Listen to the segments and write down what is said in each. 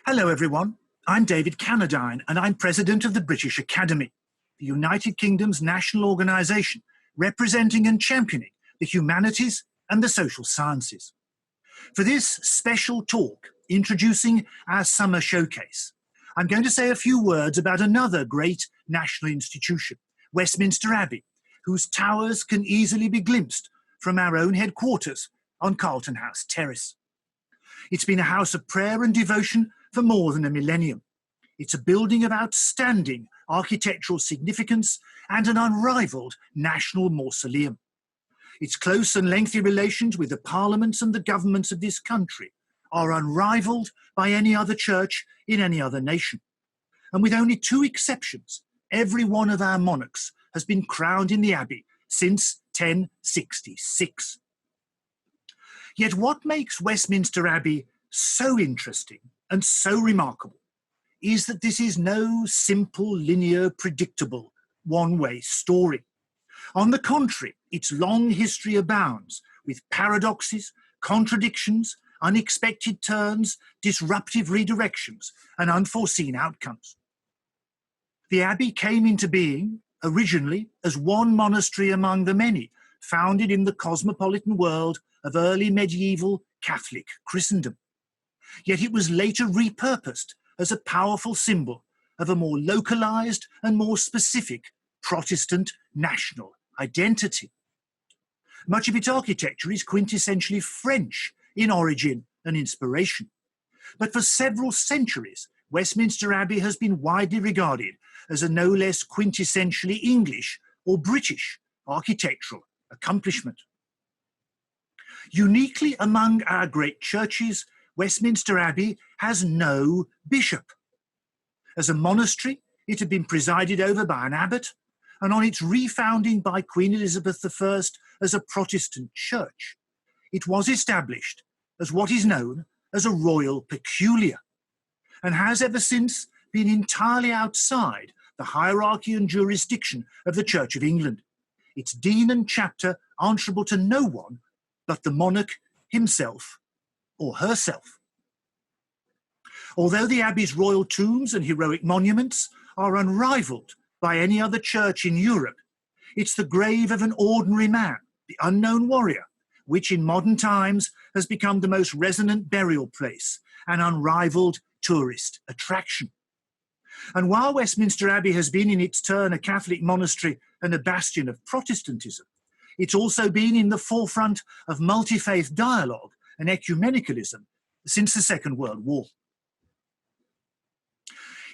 Hello everyone, I'm David Cannadine and I'm President of the British Academy, the United Kingdom's national organisation representing and championing the humanities and the social sciences. For this special talk introducing our summer showcase, I'm going to say a few words about another great national institution, Westminster Abbey, whose towers can easily be glimpsed from our own headquarters on Carlton House Terrace. It's been a house of prayer and devotion for more than a millennium. It's a building of outstanding architectural significance and an unrivalled national mausoleum. Its close and lengthy relations with the parliaments and the governments of this country are unrivalled by any other church in any other nation. And with only two exceptions, every one of our monarchs has been crowned in the Abbey since 1066. Yet what makes Westminster Abbey so interesting and so remarkable is that this is no simple, linear, predictable, one-way story. On the contrary, its long history abounds with paradoxes, contradictions, unexpected turns, disruptive redirections, and unforeseen outcomes. The Abbey came into being originally as one monastery among the many founded in the cosmopolitan world of early medieval Catholic Christendom. Yet it was later repurposed as a powerful symbol of a more localized and more specific Protestant national identity. Much of its architecture is quintessentially French in origin and inspiration. But for several centuries, Westminster Abbey has been widely regarded as a no less quintessentially English or British architectural accomplishment. Uniquely among our great churches, Westminster Abbey has no bishop. As a monastery, it had been presided over by an abbot, and on its refounding by Queen Elizabeth I as a Protestant church, it was established as what is known as a royal peculiar, and has ever since been entirely outside the hierarchy and jurisdiction of the Church of England, its dean and chapter answerable to no one but the monarch himself or herself. Although the Abbey's royal tombs and heroic monuments are unrivalled by any other church in Europe, it's the grave of an ordinary man, the unknown warrior, which in modern times has become the most resonant burial place, an unrivalled tourist attraction. And while Westminster Abbey has been in its turn a Catholic monastery and a bastion of Protestantism, it's also been in the forefront of multi-faith dialogue and ecumenicalism since the Second World War.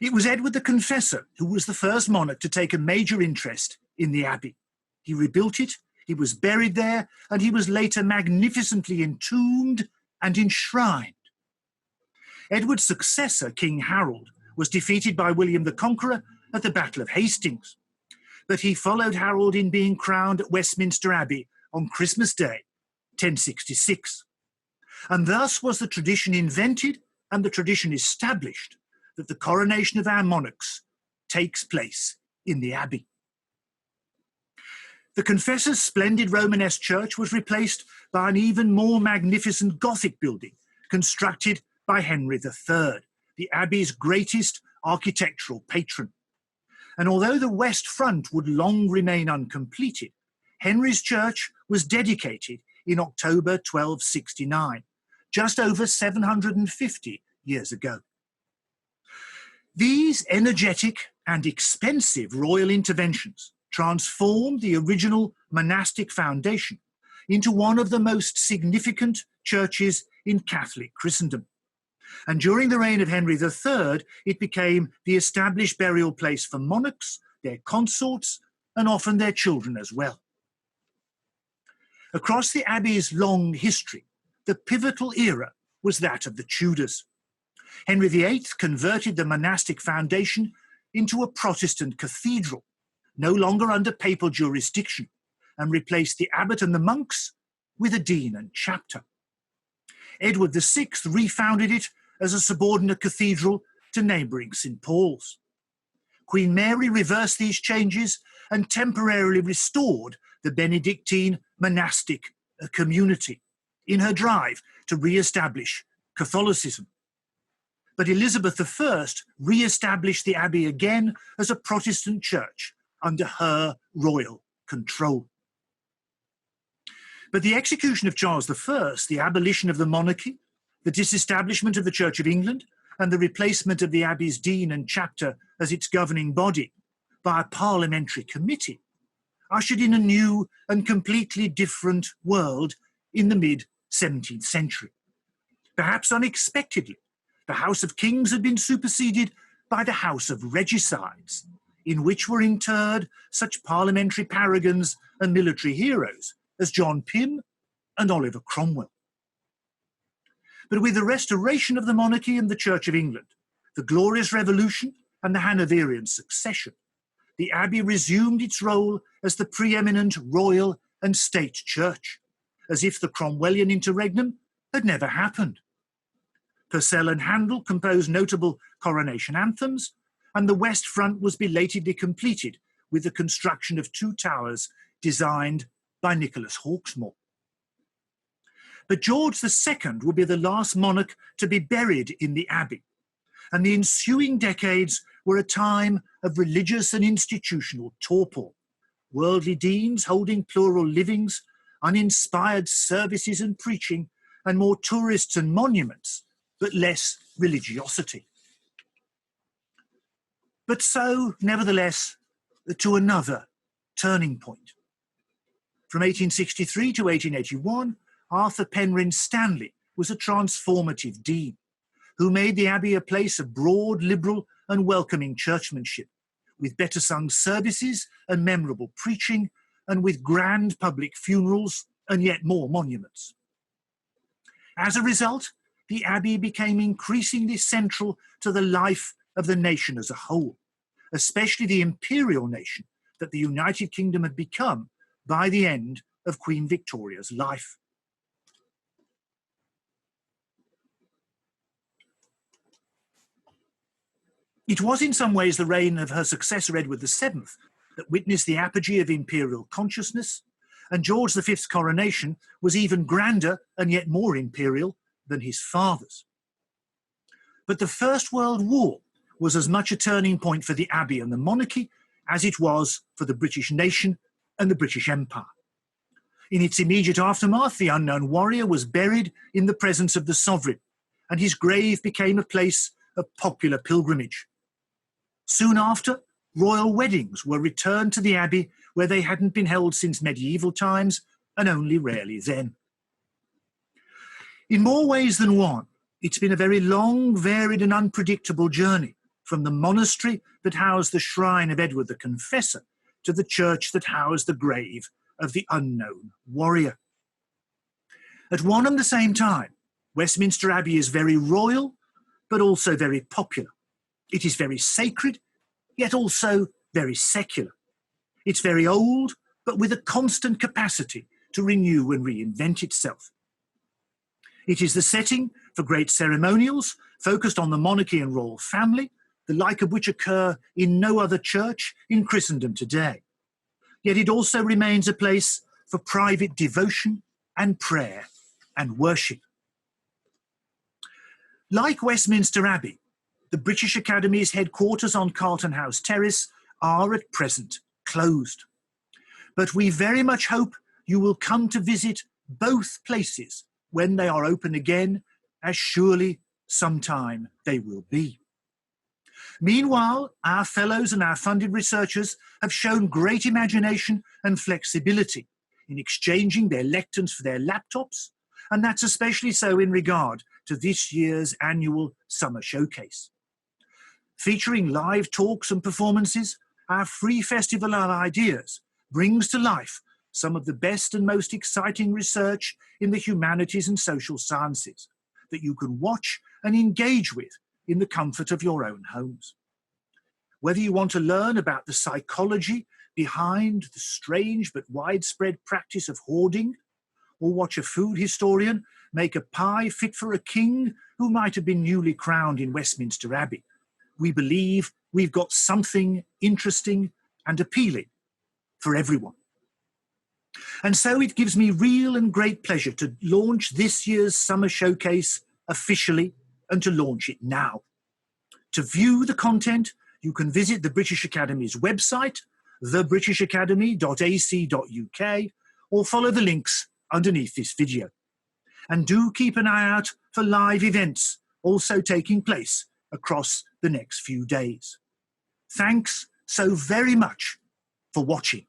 It was Edward the Confessor who was the first monarch to take a major interest in the Abbey. He rebuilt it, he was buried there, and he was later magnificently entombed and enshrined. Edward's successor, King Harold, was defeated by William the Conqueror at the Battle of Hastings, but he followed Harold in being crowned at Westminster Abbey on Christmas Day, 1066. And thus was the tradition invented and the tradition established that the coronation of our monarchs takes place in the Abbey. The Confessor's splendid Romanesque church was replaced by an even more magnificent Gothic building constructed by Henry III, the Abbey's greatest architectural patron. And although the west front would long remain uncompleted, Henry's church was dedicated in October 1269, just over 750 years ago. These energetic and expensive royal interventions transformed the original monastic foundation into one of the most significant churches in Catholic Christendom. And during the reign of Henry III, it became the established burial place for monarchs, their consorts, and often their children as well. Across the Abbey's long history, the pivotal era was that of the Tudors. Henry VIII converted the monastic foundation into a Protestant cathedral, no longer under papal jurisdiction, and replaced the abbot and the monks with a dean and chapter. Edward VI refounded it as a subordinate cathedral to neighbouring St. Paul's. Queen Mary reversed these changes and temporarily restored the Benedictine monastic community in her drive to re-establish Catholicism. But Elizabeth I re-established the Abbey again as a Protestant church under her royal control. But the execution of Charles I, the abolition of the monarchy, the disestablishment of the Church of England, and the replacement of the Abbey's dean and chapter as its governing body by a parliamentary committee, ushered in a new and completely different world in the mid-17th century. Perhaps unexpectedly, the House of Kings had been superseded by the House of Regicides, in which were interred such parliamentary paragons and military heroes as John Pym and Oliver Cromwell. But with the restoration of the monarchy and the Church of England, the Glorious Revolution and the Hanoverian succession, the Abbey resumed its role as the preeminent royal and state church, as if the Cromwellian interregnum had never happened. Purcell and Handel composed notable coronation anthems, and the west front was belatedly completed with the construction of 2 towers designed by Nicholas Hawksmoor. But George II would be the last monarch to be buried in the Abbey, and the ensuing decades were a time of religious and institutional torpor, worldly deans holding plural livings, uninspired services and preaching, and more tourists and monuments, but less religiosity. But so, nevertheless, to another turning point. From 1863 to 1881, Arthur Penrhyn Stanley was a transformative dean who made the Abbey a place of broad, liberal and welcoming churchmanship, with better sung services and memorable preaching, and with grand public funerals and yet more monuments. As a result, the Abbey became increasingly central to the life of the nation as a whole, especially the imperial nation that the United Kingdom had become by the end of Queen Victoria's life. It was in some ways the reign of her successor Edward VII that witnessed the apogee of imperial consciousness, and George V's coronation was even grander and yet more imperial than his father's. But the First World War was as much a turning point for the Abbey and the monarchy as it was for the British nation and the British Empire. In its immediate aftermath, the unknown warrior was buried in the presence of the sovereign, and his grave became a place of popular pilgrimage. Soon after, royal weddings were returned to the Abbey, where they hadn't been held since medieval times, and only rarely then. In more ways than one, it's been a very long, varied and unpredictable journey, from the monastery that housed the shrine of Edward the Confessor to the church that housed the grave of the unknown warrior. At one and the same time, Westminster Abbey is very royal, but also very popular. It is very sacred, yet also very secular. It's very old, but with a constant capacity to renew and reinvent itself. It is the setting for great ceremonials focused on the monarchy and royal family, the like of which occur in no other church in Christendom today. Yet it also remains a place for private devotion and prayer and worship. Like Westminster Abbey, the British Academy's headquarters on Carlton House Terrace are at present closed. But we very much hope you will come to visit both places when they are open again, as surely sometime they will be. Meanwhile, our fellows and our funded researchers have shown great imagination and flexibility in exchanging their lecterns for their laptops, and that's especially so in regard to this year's annual summer showcase. Featuring live talks and performances, our free festival of ideas brings to life some of the best and most exciting research in the humanities and social sciences that you can watch and engage with in the comfort of your own homes. Whether you want to learn about the psychology behind the strange but widespread practice of hoarding, or watch a food historian make a pie fit for a king who might have been newly crowned in Westminster Abbey, we believe we've got something interesting and appealing for everyone. And so it gives me real and great pleasure to launch this year's summer showcase officially and to launch it now. To view the content, you can visit the British Academy's website, thebritishacademy.ac.uk, or follow the links underneath this video. And do keep an eye out for live events also taking place across the next few days. Thanks so very much for watching.